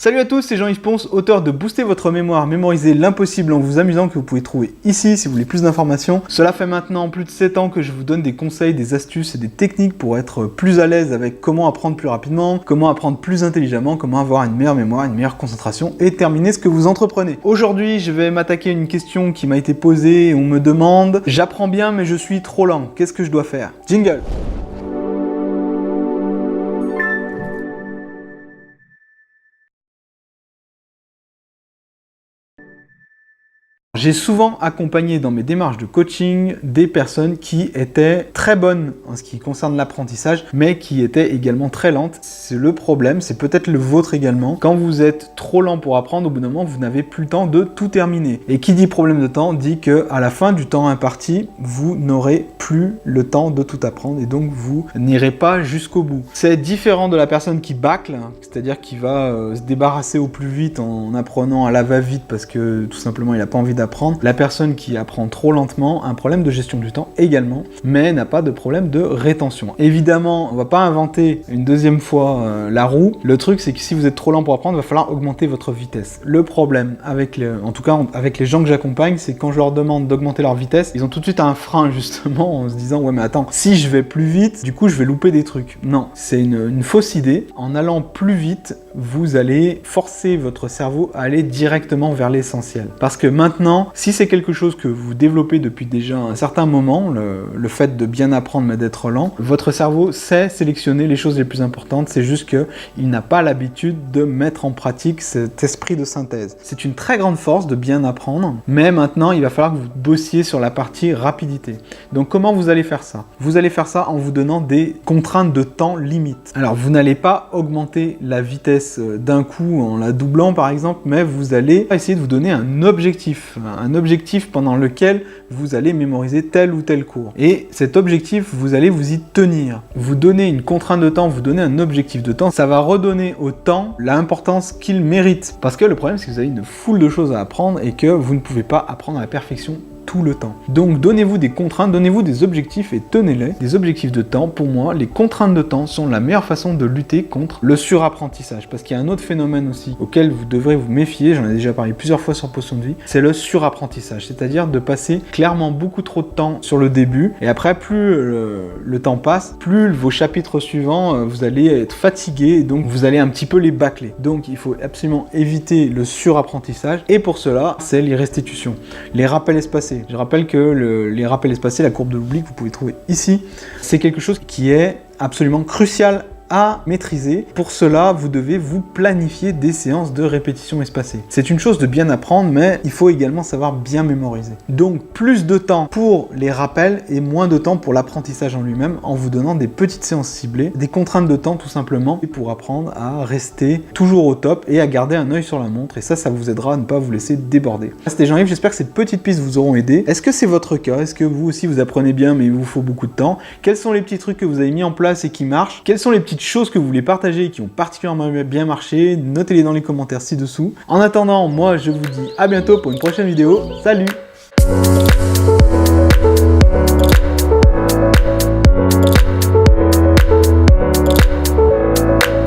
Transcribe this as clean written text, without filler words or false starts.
Salut à tous, c'est Jean-Yves Ponce, auteur de Booster votre mémoire, mémoriser l'impossible en vous amusant, que vous pouvez trouver ici si vous voulez plus d'informations. Cela fait maintenant plus de 7 ans que je vous donne des conseils, des astuces et des techniques pour être plus à l'aise avec comment apprendre plus rapidement, comment apprendre plus intelligemment, comment avoir une meilleure mémoire, une meilleure concentration et terminer ce que vous entreprenez. Aujourd'hui, je vais m'attaquer à une question qui m'a été posée et on me demande « J'apprends bien mais je suis trop lent, qu'est-ce que je dois faire ?» Jingle. J'ai souvent accompagné dans mes démarches de coaching des personnes qui étaient très bonnes en ce qui concerne l'apprentissage, mais qui étaient également très lentes. C'est le problème, c'est peut-être le vôtre également. Quand vous êtes trop lent pour apprendre, au bout d'un moment, vous n'avez plus le temps de tout terminer. Et qui dit problème de temps, dit qu'à la fin du temps imparti, vous n'aurez plus le temps de tout apprendre et donc vous n'irez pas jusqu'au bout. C'est différent de la personne qui bâcle, c'est-à-dire qui va se débarrasser au plus vite en apprenant à la va-vite parce que tout simplement il n'a pas envie d'apprendre. La personne qui apprend trop lentement a un problème de gestion du temps également, mais n'a pas de problème de rétention. Évidemment, on ne va pas inventer une deuxième fois la roue. Le truc, c'est que si vous êtes trop lent pour apprendre, il va falloir augmenter votre vitesse. Le problème, en tout cas avec les gens que j'accompagne, c'est quand je leur demande d'augmenter leur vitesse, ils ont tout de suite un frein justement en se disant « Ouais mais attends, si je vais plus vite, du coup je vais louper des trucs. » Non, c'est une fausse idée. En allant plus vite, vous allez forcer votre cerveau à aller directement vers l'essentiel. Parce que maintenant, si c'est quelque chose que vous développez depuis déjà un certain moment, le fait de bien apprendre mais d'être lent, votre cerveau sait sélectionner les choses les plus importantes, c'est juste qu'il n'a pas l'habitude de mettre en pratique cet esprit de synthèse. C'est une très grande force de bien apprendre, mais maintenant il va falloir que vous bossiez sur la partie rapidité. Donc comment vous allez faire ça? Vous allez faire ça en vous donnant des contraintes de temps limites. Alors vous n'allez pas augmenter la vitesse d'un coup en la doublant par exemple, mais vous allez essayer de vous donner un objectif pendant lequel vous allez mémoriser tel ou tel cours. Et cet objectif, vous allez vous y tenir. Vous donnez une contrainte de temps, vous donnez un objectif de temps, ça va redonner au temps l'importance qu'il mérite. Parce que le problème, c'est que vous avez une foule de choses à apprendre et que vous ne pouvez pas apprendre à la perfection tout le temps. Donc donnez-vous des contraintes, donnez-vous des objectifs et tenez-les. Des objectifs de temps, pour moi, les contraintes de temps sont la meilleure façon de lutter contre le surapprentissage. Parce qu'il y a un autre phénomène aussi auquel vous devrez vous méfier, j'en ai déjà parlé plusieurs fois sur Potion de Vie, c'est le surapprentissage. C'est-à-dire de passer clairement beaucoup trop de temps sur le début et après plus le temps passe, plus vos chapitres suivants, vous allez être fatigué et donc vous allez un petit peu les bâcler. Donc il faut absolument éviter le surapprentissage et pour cela, c'est les restitutions, les rappels espacés. Je rappelle que les rappels espacés, la courbe de l'oubli que vous pouvez trouver ici, c'est quelque chose qui est absolument crucial à maîtriser. Pour cela, vous devez vous planifier des séances de répétition espacée. C'est une chose de bien apprendre, mais il faut également savoir bien mémoriser. Donc, plus de temps pour les rappels et moins de temps pour l'apprentissage en lui-même en vous donnant des petites séances ciblées, des contraintes de temps tout simplement, et pour apprendre à rester toujours au top et à garder un œil sur la montre. Et ça vous aidera à ne pas vous laisser déborder. C'était Jean-Yves, j'espère que ces petites pistes vous auront aidé. Est-ce que c'est votre cas? Est-ce que vous aussi vous apprenez bien mais il vous faut beaucoup de temps? Quels sont les petits trucs que vous avez mis en place et qui marchent? Quelles sont les petites choses que vous voulez partager et qui ont particulièrement bien marché? Notez-les dans les commentaires ci-dessous. En attendant, moi je vous dis à bientôt pour une prochaine vidéo. Salut!